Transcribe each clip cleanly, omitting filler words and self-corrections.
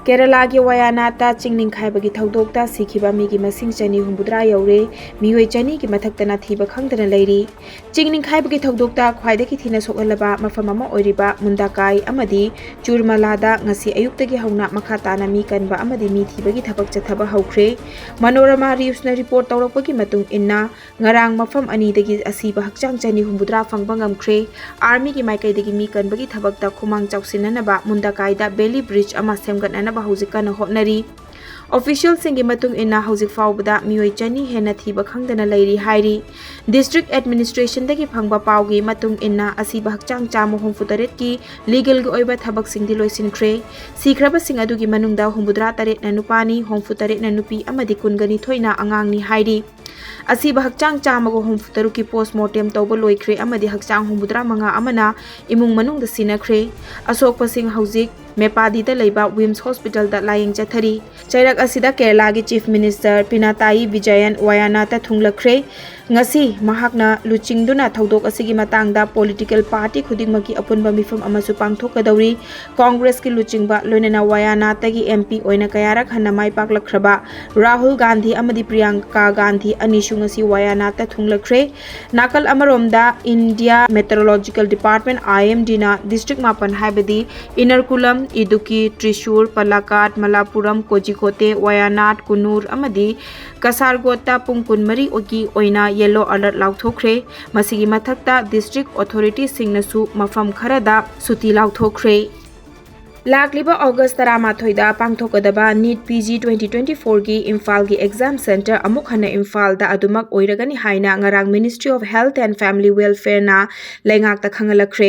केरला की वायानाता चिंगनिंग खाइबगी थौदोकता सिखिबा मिगी मसिंग चनी हुंबुद्रा यौरे मियोय चनी की मथक्तना थीबा खंगदना लैरी चिंगनिंग खाइबगी थौदोकता ख्वाइदगी थीना सोकलबा मफम अमा ओइरिबा मुंदाकाई अमदी चुरमलादा ngasi ayuktagi hauna makha tana mi kanba amadi mi thibagi thabak chathaba haukhre manorama news-na report tawrakpagi matung inna ngarang mafam ani dagi asiba hakchang chani humbudra phangba ngamkhre army gi maikai dagi mi kanbagi thabakta khumang chawsinanaba mundakai da belly bridge ama semgatnana ba hojikana hotnari official singi matung inna hojik faubada mioi chani hena thiba khangdana lairi hairi district administration dagi phangba paugi matung inna asiba hakchang chamu humfutaret ki legal gi oiba thabak singdi loisinkhre sikraba sing adugi manungda humbudra taret na nupani humfutaret na nupi amadi kungani thoina angangni hairi asiba hakchang chamago humfutaru ki postmortem tawba loikhre amadi hakchang humbudra manga amana imung manung da sinakhre asok pasing hojik मेपादी लेबा विम्स hospital दा लायंग चथरी चैरक असिदा केरला की chief minister पिनाताई विजयन वायानाता थुंगलखरे ngasi mahakna luchingduna thodok asigi matangda political party khudingmaki apunba mifam amasu pangthokadauri congress ki luchingba loinana wayanata gi mp oina kayarak hanamai paklakhraba rahul gandhi amadi priyanka gandhi anishu ngasi wayanata thunglakre nakal amaromda india meteorological department imd na district mapan haibadi inarkulam iduki trishur palakat malapuram kozhikode wayanad kunur amadi kasargota pungkun mari ogi oina yellow alert lauthokre masigi mathakta district authority singnasu mafam kharada suti lauthokre लाकलिबा अगस्त 13 दा पांगथोकदबा NEET PG 2024 की इम्फाल की exam centre अमुक हना इम्फाल दा अदुमक ओइरगनी हाइना ngarang ministry of health and family welfare ना लेंगाक ता खंगलखरे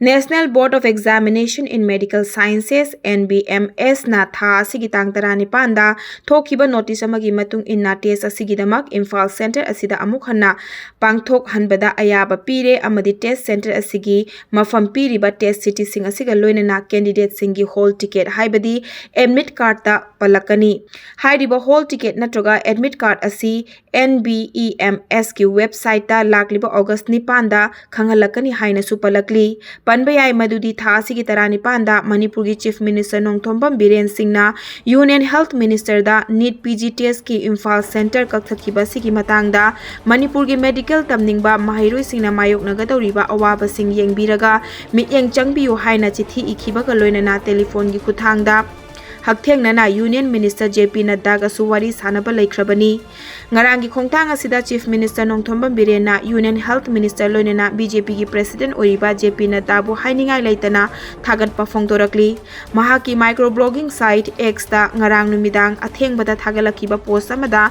national board of examination in medical sciences NBMS ना था सिगी तांग 15 दा थोखिबा नोटिस अमगी मतुंग इन्ना टेस्ट असिगी दमक इम्फाल सेंटर असिदा अमुक हना पांगथोक हनबदा अयाबा पीरे अमदी टेस्ट सेंटर असिगी मफम पीरिबा टेस्ट सिटी सिंग असिगा लोइनना कैंडिडेट सिंग हॉल टिकेट हाइबदी एडमिट कार्ड ता पलकनी हाइरिबा हॉल टिकेट नत्रगा एडमिट कार्ड असी NBEMS की वेबसाइट ता लाकलिबा अगस्त 9 दा खंगलकनी हाइना सुपलकली पनबयाय मदुदी था सिगी 19 दा मणिपुर की चीफ मिनिस्टर नोंगथोंबम बीरेन सिंह ना यूनियन हेल्थ मिनिस्टर दा नीट पीजी टेस्ट की इम्फाल सेंटर कक्थखिबा सिगी मतंगदा मणिपुर की मेडिकल तमनिंगबा माहिरोय सिंगना मायोकनगदौरिबा अवाबा सिंग येंगबिरगा मियेंग चंगबियु हाइना चिथि इखिबगा लोइनना टेलीफोन की खुथांगदा हकथेंगना यूनियन मिनिस्टर JP नड्डा का सुवारी सानबा लेख्रबनी ngarang की खोंगतांग असिदा चीफ मिनिस्टर नोंगथोंबम बिरेना यूनियन हेल्थ मिनिस्टर लोइनना BJP की प्रेसिडेंट ओइबा JP नड्डा बु हाइनिंगाय लेतना थागतपा फोंगतोरकली महाकी माइक्रो ब्लॉगिंग साइट X ता ngarang नुमिदांग अथेंगबदा थागलखिबा पोस्ट अमदा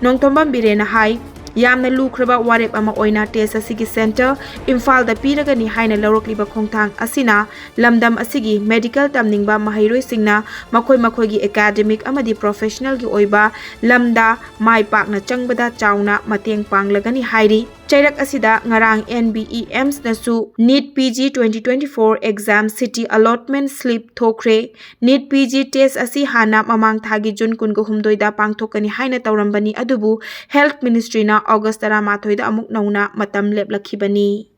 नोंगथोंबम बिरेना हाई यामना लुख्रबा वारेप अमा ओइना टेस्ट असिगी सेंटर इम्फाल दा पीरगनी हाइना लौरकलिबा खोंगथांग असिना लमदम असिगी मेडिकल तमनिंगबा महाइरोय सिंगना मखोय मखोयगी एकेडमिक अमदी प्रोफेशनल की ओइबा लमदा माय पाकना चंगबदा चावना मतेंग पांगलगनी हाइरी चैरक असिदा ngarang NBEMS नसु NEET PG 2024 exam city allotment slip थोख्रे नीट PG टेस्ट असि हाना ममांग थागी जुन कुनगु हुमदोइदा पांगथोकनी हाइना तौरंबनी अदुबु हेल्थ मिनिस्ट्री ना अगस्त 13 दा अमुक नौना मतम लेपलखिबनी।